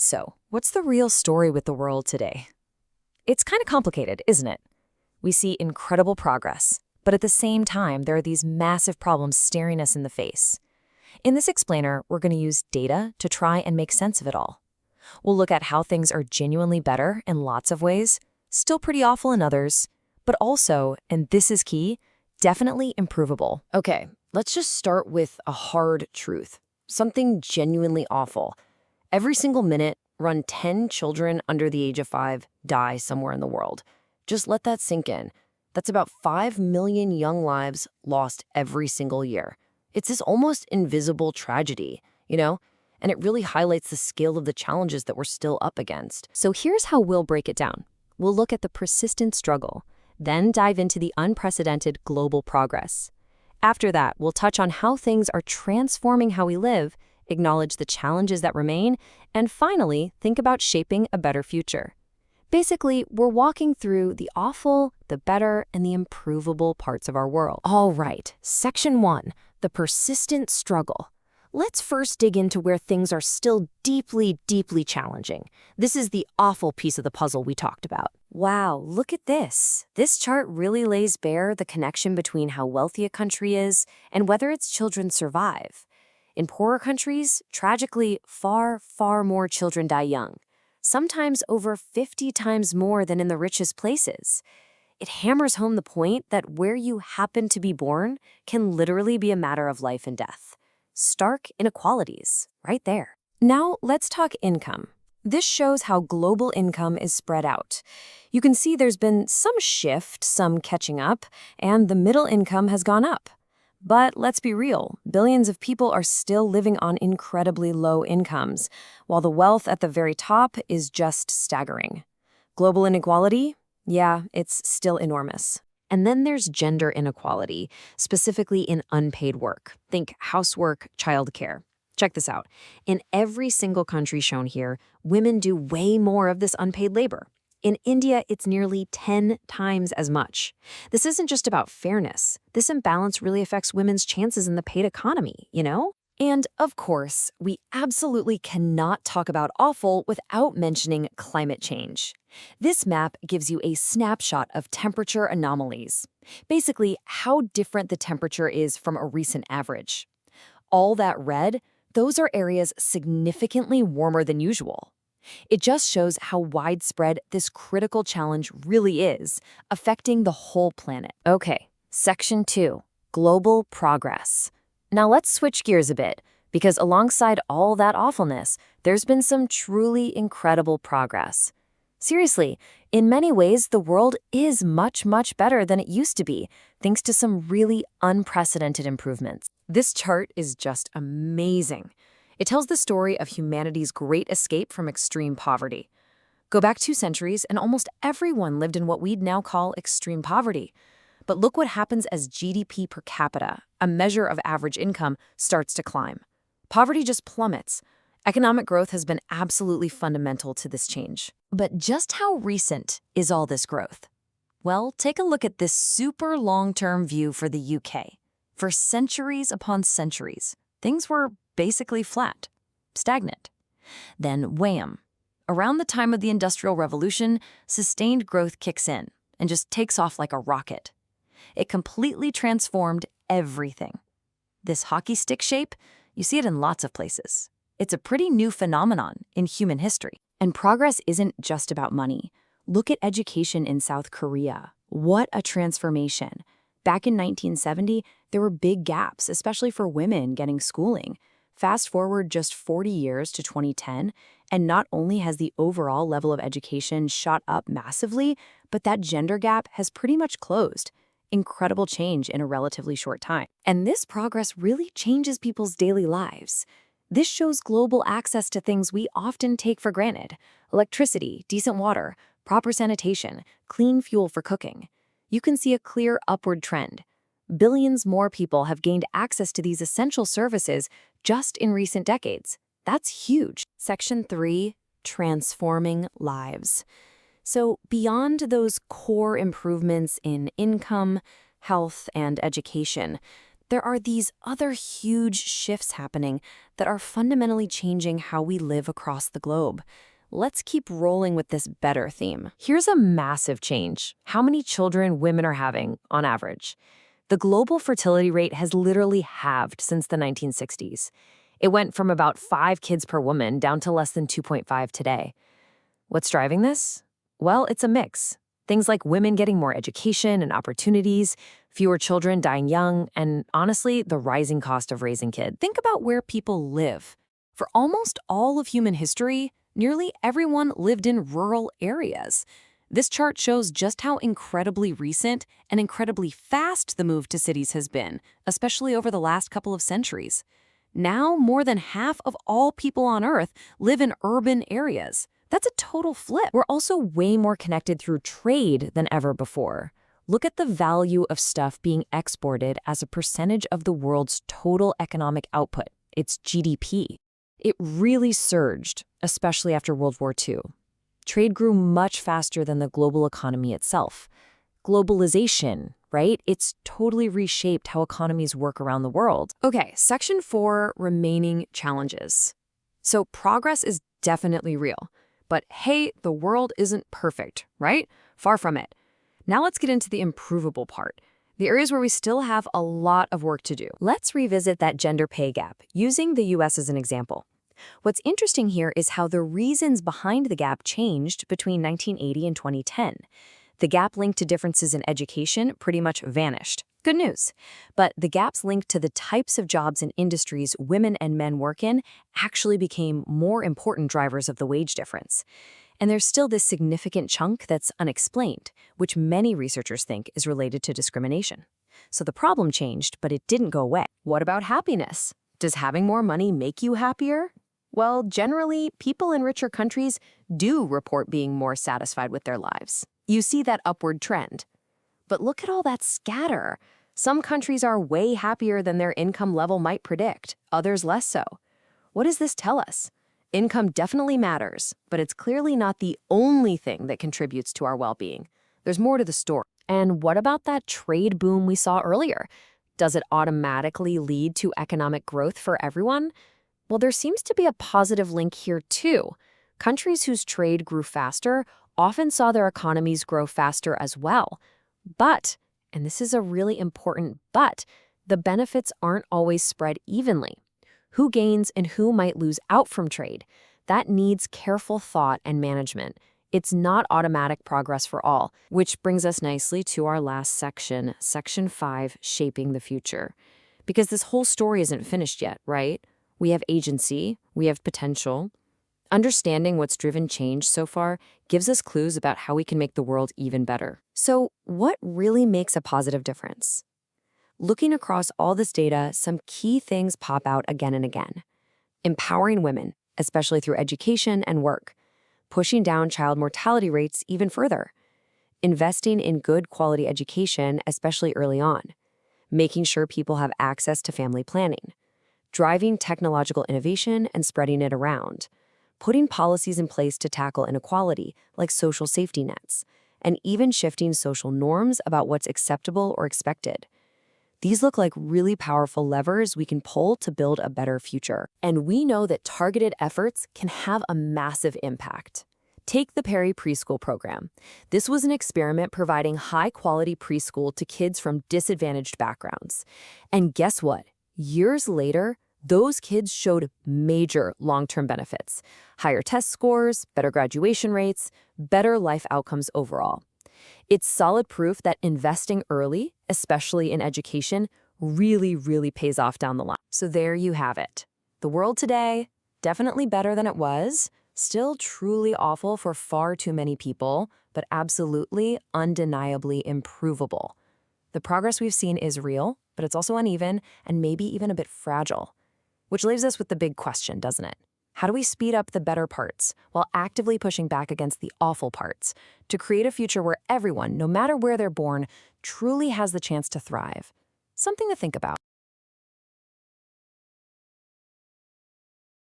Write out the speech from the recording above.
So, what's the real story with the world today? It's kind of complicated, isn't it? We see incredible progress, but at the same time, there are these massive problems staring us in the face. In this explainer, we're going to use data to try and make sense of it all. We'll look at how things are genuinely better in lots of ways, still pretty awful in others, but also, and this is key, definitely improvable. Okay, let's just start with a hard truth. Something genuinely awful. Every single minute, around 10 children under the age of 5 die somewhere in the world. Just let that sink in. That's about 5 million young lives lost every single year. It's this almost invisible tragedy, and it really highlights the scale of the challenges that we're still up against. So here's how we'll break it down. We'll look at the persistent struggle, then dive into the unprecedented global progress. After that, we'll touch on how things are transforming how we live, acknowledge the challenges that remain, and finally, think about shaping a better future. Basically, we're walking through the awful, the better, and the improvable parts of our world. All right, Section 1, the persistent struggle. Let's first dig into where things are still deeply, deeply challenging. This is the awful piece of the puzzle we talked about. Wow, look at this. This chart really lays bare the connection between how wealthy a country is and whether its children survive. In poorer countries, tragically, far, far more children die young, sometimes over 50 times more than in the richest places. It hammers home the point that where you happen to be born can literally be a matter of life and death. Stark inequalities, right there. Now, let's talk income. This shows how global income is spread out. You can see there's been some shift, some catching up, and the middle income has gone up. But let's be real, billions of people are still living on incredibly low incomes, while the wealth at the very top is just staggering. Global inequality? Yeah, it's still enormous. And then there's gender inequality, specifically in unpaid work. Think housework, childcare. Check this out. In every single country shown here, women do way more of this unpaid labor. In India, it's nearly 10 times as much. This isn't just about fairness. This imbalance really affects women's chances in the paid economy, And, of course, we absolutely cannot talk about awful without mentioning climate change. This map gives you a snapshot of temperature anomalies, basically how different the temperature is from a recent average. All that red, those are areas significantly warmer than usual. It just shows how widespread this critical challenge really is, affecting the whole planet. Okay, Section 2, Global Progress. Now let's switch gears a bit, because alongside all that awfulness, there's been some truly incredible progress. Seriously, in many ways, the world is much, much better than it used to be, thanks to some really unprecedented improvements. This chart is just amazing. It tells the story of humanity's great escape from extreme poverty. Go back 2 centuries, and almost everyone lived in what we'd now call extreme poverty. But look what happens as GDP per capita, a measure of average income, starts to climb. Poverty just plummets. Economic growth has been absolutely fundamental to this change. But just how recent is all this growth? Well, take a look at this super long-term view for the UK. For centuries upon centuries, things were basically flat, stagnant. Then wham! Around the time of the Industrial Revolution, sustained growth kicks in and just takes off like a rocket. It completely transformed everything. This hockey stick shape, you see it in lots of places. It's a pretty new phenomenon in human history. And progress isn't just about money. Look at education in South Korea. What a transformation. Back in 1970, there were big gaps, especially for women getting schooling. Fast forward just 40 years to 2010, and not only has the overall level of education shot up massively, but that gender gap has pretty much closed. Incredible change in a relatively short time. And this progress really changes people's daily lives. This shows global access to things we often take for granted: electricity, decent water, proper sanitation, clean fuel for cooking. You can see a clear upward trend. Billions more people have gained access to these essential services just in recent decades. That's huge. Section 3, Transforming Lives. So beyond those core improvements in income, health, and education, there are these other huge shifts happening that are fundamentally changing how we live across the globe. Let's keep rolling with this better theme. Here's a massive change: how many children women are having on average. The global fertility rate has literally halved since the 1960s. It went from about 5 kids per woman down to less than 2.5 today. What's driving this? Well, it's a mix. Things like women getting more education and opportunities, fewer children dying young, and honestly, the rising cost of raising kids. Think about where people live. For almost all of human history, nearly everyone lived in rural areas. This chart shows just how incredibly recent and incredibly fast the move to cities has been, especially over the last couple of centuries. Now, more than half of all people on Earth live in urban areas. That's a total flip. We're also way more connected through trade than ever before. Look at the value of stuff being exported as a percentage of the world's total economic output, its GDP. It really surged, especially after World War II. Trade grew much faster than the global economy itself. Globalization, right? It's totally reshaped how economies work around the world. Okay, Section 4, remaining challenges. So progress is definitely real. But hey, the world isn't perfect, right? Far from it. Now let's get into the improvable part, the areas where we still have a lot of work to do. Let's revisit that gender pay gap, using the US as an example. What's interesting here is how the reasons behind the gap changed between 1980 and 2010. The gap linked to differences in education pretty much vanished. Good news. But the gaps linked to the types of jobs and industries women and men work in actually became more important drivers of the wage difference. And there's still this significant chunk that's unexplained, which many researchers think is related to discrimination. So the problem changed, but it didn't go away. What about happiness? Does having more money make you happier? Well, generally, people in richer countries do report being more satisfied with their lives. You see that upward trend. But look at all that scatter. Some countries are way happier than their income level might predict, others less so. What does this tell us? Income definitely matters, but it's clearly not the only thing that contributes to our well-being. There's more to the story. And what about that trade boom we saw earlier? Does it automatically lead to economic growth for everyone? Well, there seems to be a positive link here too. Countries whose trade grew faster often saw their economies grow faster as well. But, and this is a really important but, the benefits aren't always spread evenly. Who gains and who might lose out from trade? That needs careful thought and management. It's not automatic progress for all, which brings us nicely to our last section, Section 5, Shaping the Future. Because this whole story isn't finished yet, right? We have agency, we have potential. Understanding what's driven change so far gives us clues about how we can make the world even better. So, what really makes a positive difference? Looking across all this data, some key things pop out again and again. Empowering women, especially through education and work. Pushing down child mortality rates even further. Investing in good quality education, especially early on. Making sure people have access to family planning. Driving technological innovation and spreading it around. Putting policies in place to tackle inequality, like social safety nets, and even shifting social norms about what's acceptable or expected. These look like really powerful levers we can pull to build a better future. And we know that targeted efforts can have a massive impact. Take the Perry Preschool program. This was an experiment providing high-quality preschool to kids from disadvantaged backgrounds. And guess what? Years later, those kids showed major long-term benefits: higher test scores, better graduation rates, better life outcomes overall. It's solid proof that investing early, especially in education, really pays off down the line. So there you have it. The world today, definitely better than it was, still truly awful for far too many people, but absolutely, undeniably improvable. The progress we've seen is real, but it's also uneven and maybe even a bit fragile. Which leaves us with the big question, doesn't it? How do we speed up the better parts while actively pushing back against the awful parts to create a future where everyone, no matter where they're born, truly has the chance to thrive? Something to think about.